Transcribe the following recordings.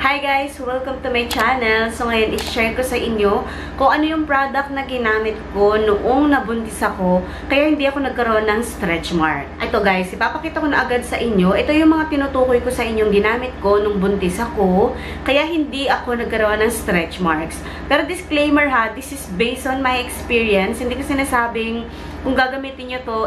Hi guys! Welcome to my channel. So ngayon, i-share ko sa inyo kung ano yung product na ginamit ko noong nabuntis ako, kaya hindi ako nagkaroon ng stretch mark. Ito guys, ipapakita ko na agad sa inyo. Ito yung mga tinutukoy ko sa inyong ginamit ko nung buntis ako, kaya hindi ako nagkaroon ng stretch marks. Pero disclaimer ha, this is based on my experience. Hindi ko sinasabing kung gagamitin nyo to,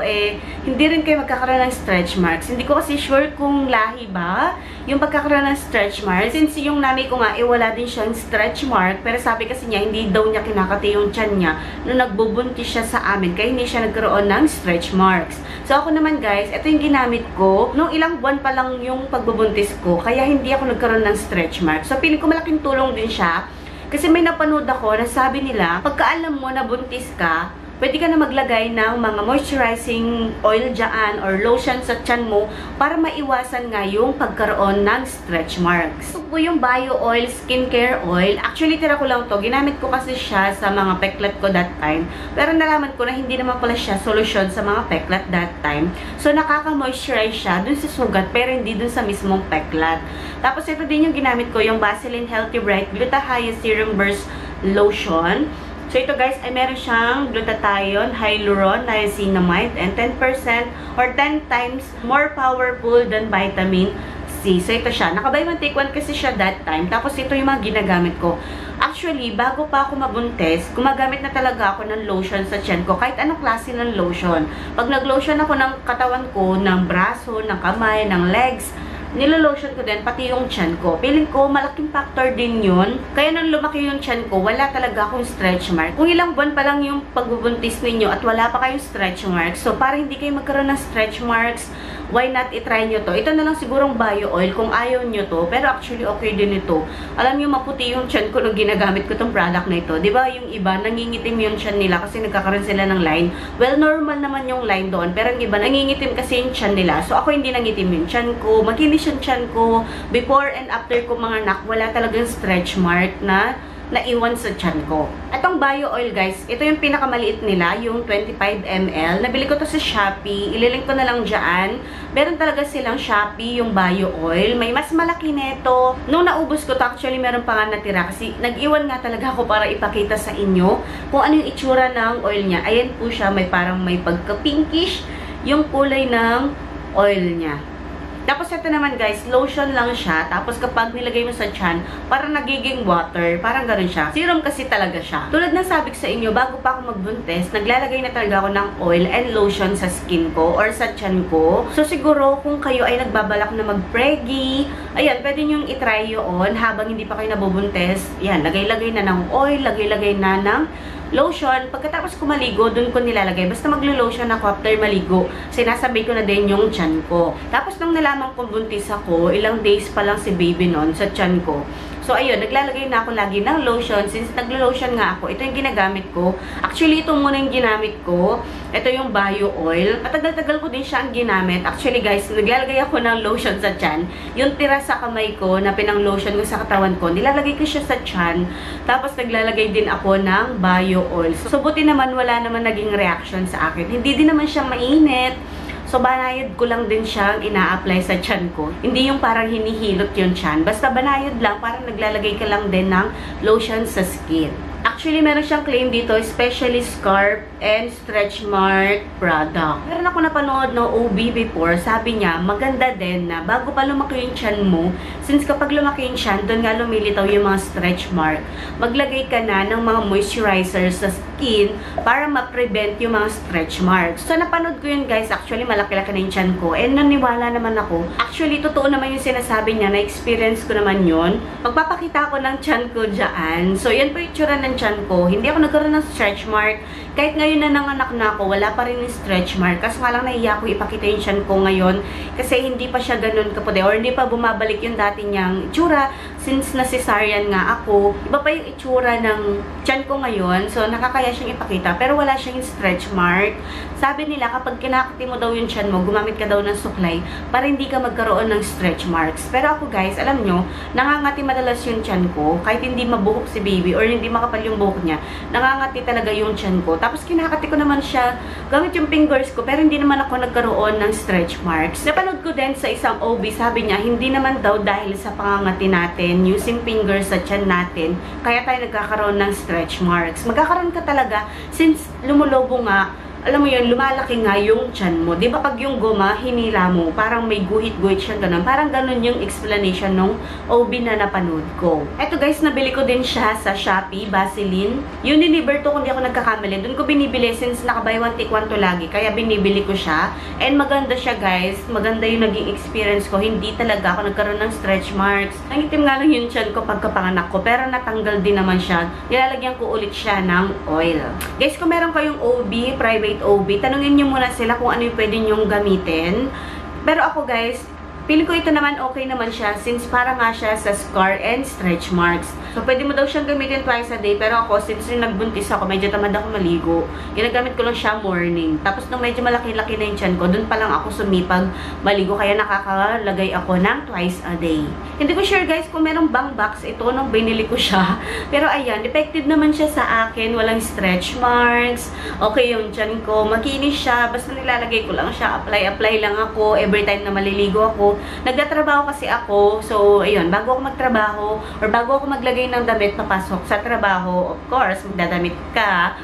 hindi rin kayo magkakaroon ng stretch marks. Hindi ko kasi sure kung lahi ba yung pagkakaroon ng stretch marks. Since yung nanay ko nga, wala din siyang stretch mark. Pero sabi kasi niya, hindi daw niya kinakati yung tiyan niya nung nagbubuntis siya sa amin. Kaya hindi siya nagkaroon ng stretch marks. So ako naman guys, ito yung ginamit ko. Nung ilang buwan pa lang yung pagbubuntis ko, kaya hindi ako nagkaroon ng stretch marks. So piling ko malaking tulong din siya. Kasi may napanood ako na sabi nila, pagkaalam mo na buntis ka, pwede ka na maglagay ng mga moisturizing oil dyan or lotion sa tiyan mo para maiwasan nga yung pagkaroon ng stretch marks. Ito po yung Bio Oil Skincare Oil. Actually, tira ko lang to. Ginamit ko kasi siya sa mga peklat ko that time. Pero nalaman ko na hindi naman pala siya solusyon sa mga peklat that time. So, nakaka-moisturize siya dun sa sugat pero hindi dun sa mismong peklat. Tapos, ito din yung ginamit ko, yung Vaseline Healthy Bright Glutathione Serum Burst Lotion. So, ito guys, ay meron siyang glutathione, hyaluron, niacinamide, and 10% or 10 times more powerful than vitamin C. So, ito siya. Naka-buy one take one kasi siya that time. Tapos, ito yung mga ginagamit ko. Actually, bago pa ako mabuntis, gumagamit na talaga ako ng lotion sa tiyan ko. Kahit anong klase ng lotion. Pag nag-lotion ako ng katawan ko, ng braso, ng kamay, ng legs, nilolotion ko din, pati yung tiyan ko. Feeling ko, malaking factor din yun. Kaya nung lumaki yung tiyan ko, wala talaga akong stretch mark. Kung ilang buwan pa lang yung pagbubuntis ninyo at wala pa kayong stretch marks, so para hindi kayo magkaroon ng stretch marks, why not itry nyo to? Ito na lang sigurong bio oil kung ayaw nyo to. Pero actually, okay din ito. Alam nyo, maputi yung tiyan ko nung ginagamit ko tong product na ito. Diba yung iba, nangingitim yung tiyan nila kasi nagkakaroon sila ng line. Well, normal naman yung line doon. Pero yung iba, nangingitim kasi yung tiyan nila. So, ako hindi nangitim yung tiyan ko. Makinis yung tiyan ko. Before and after ko mga anak, wala talagang stretch mark na naiwan sa tiyan ko. Itong Bio Oil guys, ito yung pinakamaliit nila, yung 25 ml. Nabili ko to sa Shopee. Ililink ko na lang dyan. Meron talaga silang Shopee, yung Bio Oil. May mas malaki nito. Nung naubos ko to, actually meron pa nga natira. Kasi nag-iwan nga talaga ako para ipakita sa inyo kung ano yung itsura ng oil niya. Ayan po siya, may parang may pagka-pinkish yung kulay ng oil niya. Tapos ito naman guys, lotion lang siya. Tapos kapag nilagay mo sa tiyan, parang nagiging water. Parang ganun siya. Serum kasi talaga siya. Tulad ng sabi ko sa inyo, bago pa ako magbuntis, naglalagay na talaga ako ng oil and lotion sa skin ko or sa tiyan ko. So siguro kung kayo ay nagbabalak na mag-preggy, ayan, pwede nyong itry yun habang hindi pa kayo nabubuntis. Yan, lagay-lagay na ng oil, lagay-lagay na ng lotion. Pagkatapos ko maligo, dun ko nilalagay. Basta maglo-lotion ako after maligo. Sinasabay ko na din yung tiyan ko. Tapos nung nalaman kong buntis ako, ilang days pa lang si baby nun sa tiyan ko. So, ayun, naglalagay na ako lagi ng lotion. Since naglo-lotion nga ako, ito yung ginagamit ko. Actually, ito muna yung ginamit ko. Ito yung Bio Oil. Matagal-tagal ko din siya ang ginamit. Actually, guys, naglalagay ako ng lotion sa tiyan. Yung tira sa kamay ko na pinang-lotion ko sa katawan ko, nilalagay ko siya sa tiyan. Tapos, naglalagay din ako ng Bio Oil. So, buti naman, wala naman naging reaction sa akin. Hindi din naman siya mainit. So, banayad ko lang din siyang ina-apply sa tiyan ko. Hindi yung parang hinihilot yung tiyan. Basta banayad lang, parang naglalagay ka lang din ng lotion sa skin. Actually, meron siyang claim dito, especially scalp and stretch mark product. Meron ako napanood na OB before, sabi niya, maganda din na bago pa lumaki yung tiyan mo, since kapag lumaki yung tiyan, doon nga lumilitaw yung mga stretch mark, maglagay ka na ng mga moisturizer sa skin para ma-prevent yung mga stretch marks. So, napanood ko yun guys, actually malaki-laki na yung tiyan ko, and naniwala naman ako. Actually, totoo naman yung sinasabi niya, na-experience ko naman yun. Pagpapakita ko ng tiyan ko dyan, so yan po yung tsura ng tiyan ko. Hindi ako nagkaroon ng stretch mark. Kahit ngayon na nanganak na ako, wala pa rin yung stretch mark. Kasi nga lang nahiya ko ipakita yung tiyan ko ngayon. Kasi hindi pa siya ganun kaputi. Or hindi pa bumabalik yung dati niyang itsura. Since na-cesarean nga ako, iba pa yung itsura ng tiyan ko ngayon. So, nakakaya siyang ipakita. Pero wala siyang stretch mark. Sabi nila, kapag kinakati mo daw yung tiyan mo, gumamit ka daw ng suklay para hindi ka magkaroon ng stretch marks. Pero ako guys, alam nyo, nangangati madalas yung tiyan ko. Kahit hindi mabuhok si baby or hindi makapal yung buhok niya, nangangati talaga yung tiyan ko. Tapos kinakati ko naman siya gamit yung fingers ko, pero hindi naman ako nagkaroon ng stretch marks. Napanood ko din sa isang OB, sabi niya, hindi naman daw dahil sa pangangati natin natin using fingers sa tiyan natin, kaya tayo nagkakaroon ng stretch marks. Magkakaroon ka talaga since lumulobo nga, alam mo yun, lumalaki nga yung tiyan mo. Di ba pag yung goma, hinila mo, parang may guhit-guhit siya, ganun. Parang ganun yung explanation nung OB na napanood ko. Eto guys, nabili ko din siya sa Shopee, Vaseline. Yung Unilever to, kung di ako nagkakamali, dun ko binibili since naka-buy one take one to lagi. Kaya binibili ko siya. And maganda siya guys. Maganda yung naging experience ko. Hindi talaga ako nagkaroon ng stretch marks. Nangitim nga lang yung tiyan ko pagkapanganak ko. Pero natanggal din naman siya. Nilalagyan ko ulit siya ng oil. Guys, kung meron kayong OB, private OB, tanungin nyo muna sila kung ano yung pwede nyong gamitin. Pero ako guys, feeling ko ito naman okay naman siya since para nga siya sa scar and stretch marks. So, pwede mo daw siyang gamitin twice a day. Pero ako, since yung nagbuntis ako, medyo tamad ako maligo. Ginagamit ko lang siya morning. Tapos, nung medyo malaki-laki na yung tiyan ko, dun pa lang ako sumipag maligo. Kaya nakakalagay ako ng twice a day. Hindi ko sure guys kung merong bang box ito nung binili ko siya. Pero ayan, effective naman siya sa akin. Walang stretch marks. Okay yung tiyan ko. Makinis siya. Basta nilalagay ko lang siya. Apply lang ako. Every time na maliligo ako. Nagtatrabaho kasi ako. So, ayun. Bago ako magtrabaho or bago ako maglagay ng damit papasok sa trabaho, of course, magdadamit ka.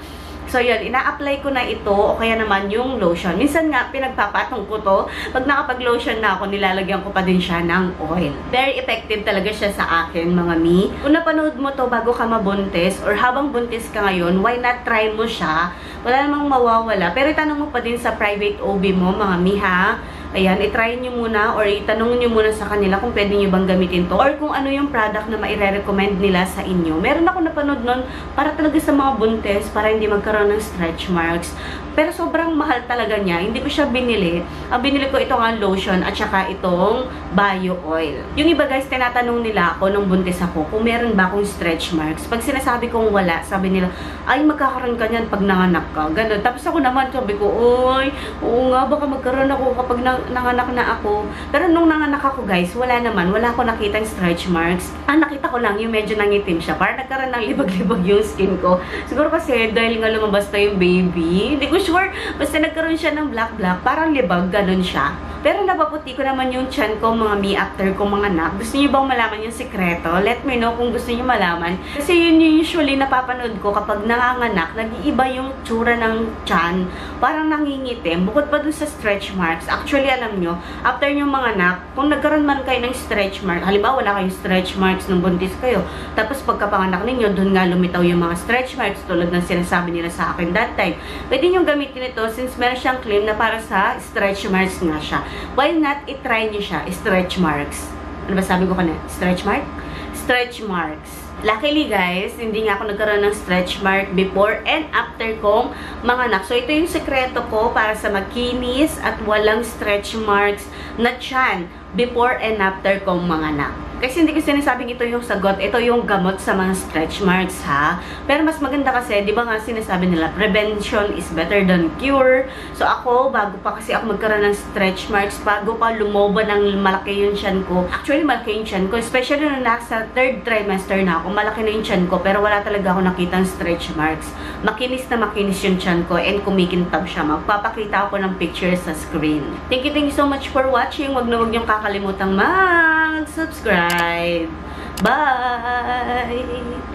So, yun, ina-apply ko na ito o kaya naman yung lotion. Minsan nga, pinagpapatong ko to. Pag nakapag-lotion na ako, nilalagyan ko pa din siya ng oil. Very effective talaga siya sa akin, mga mi. Kung napanood mo to bago ka mabuntis or habang buntis ka ngayon, why not try mo siya? Wala namang mawawala. Pero itanong mo pa din sa private OB mo, mga mi, ha? Ayan, itry nyo muna or itanong nyo muna sa kanila kung pwede nyo bang gamitin to or kung ano yung product na maire-recommend nila sa inyo. Meron ako napanood nun para talaga sa mga buntis, para hindi magkaroon ng stretch marks. Pero sobrang mahal talaga niya. Hindi ko siya binili. Ang binili ko itong lotion at saka itong bio oil. Yung iba guys, tinatanong nila ako nung buntis ako kung meron ba akong stretch marks. Pag sinasabi kong wala, sabi nila, ay magkakaroon ka niyan pag nanganak ka. Ganun. Tapos ako naman, sabi ko, oy, oo nga, baka magkaroon ako kapag nanganak na ako. Pero nung nanganak ako guys, wala naman. Wala ako nakitang stretch marks. Nakita ko lang yung medyo nangitim siya. Parang nagkaroon ng libag-libag yung skin ko. Siguro kasi dahil nga lumabas na yung baby. Hindi ko sure. Basta nagkaroon siya ng black-black. Parang libag. Ganun siya. Pero napaputi ko naman yung tiyan ko, mga mi, after ko mga anak. Gusto niyo bang malaman yung sekreto? Let me know kung gusto niyo malaman. Kasi yun yung usually napapanood ko kapag nanganganak, nag-iiba yung tsura ng tiyan. Parang nangingitim. Bukod pa dun sa stretch marks. Actually, alam nyo, after nyo mga anak, kung nagkaroon man kayo ng stretch mark, halimbawa wala kayong stretch marks nung buntis kayo, tapos pagkapanganak ninyo, dun nga lumitaw yung mga stretch marks tulad ng sinasabi nila sa akin that time. Pwede nyo gamitin ito since meron siyang claim na para sa stretch marks nga siya. Why not i-try nyo siya, stretch marks? Ano ba sabi ko kanina? Stretch mark? Stretch marks. Luckily guys, hindi nga ako nagkaroon ng stretch mark before and after kong manganak. So ito yung sekreto ko para sa makinis at walang stretch marks na tiyan before and after kong manganak. Kasi hindi ko sinasabing ito yung sagot. Ito yung gamot sa mga stretch marks, ha? Pero mas maganda kasi, di ba nga sinasabi nila, prevention is better than cure. So ako, bago pa kasi ako magkaroon ng stretch marks, bago pa lumobo ng malaki yung tiyan ko. Actually, malaki yung tiyan ko. Especially nung nasa 3rd trimester na ako, malaki na yung tiyan ko. Pero wala talaga ako nakitang stretch marks. Makinis na makinis yung tiyan ko and kumikintab siya. Magpapakita ako ng picture sa screen. Thank you so much for watching. Wag na wag niyong kakalimutang mag-subscribe. Bye!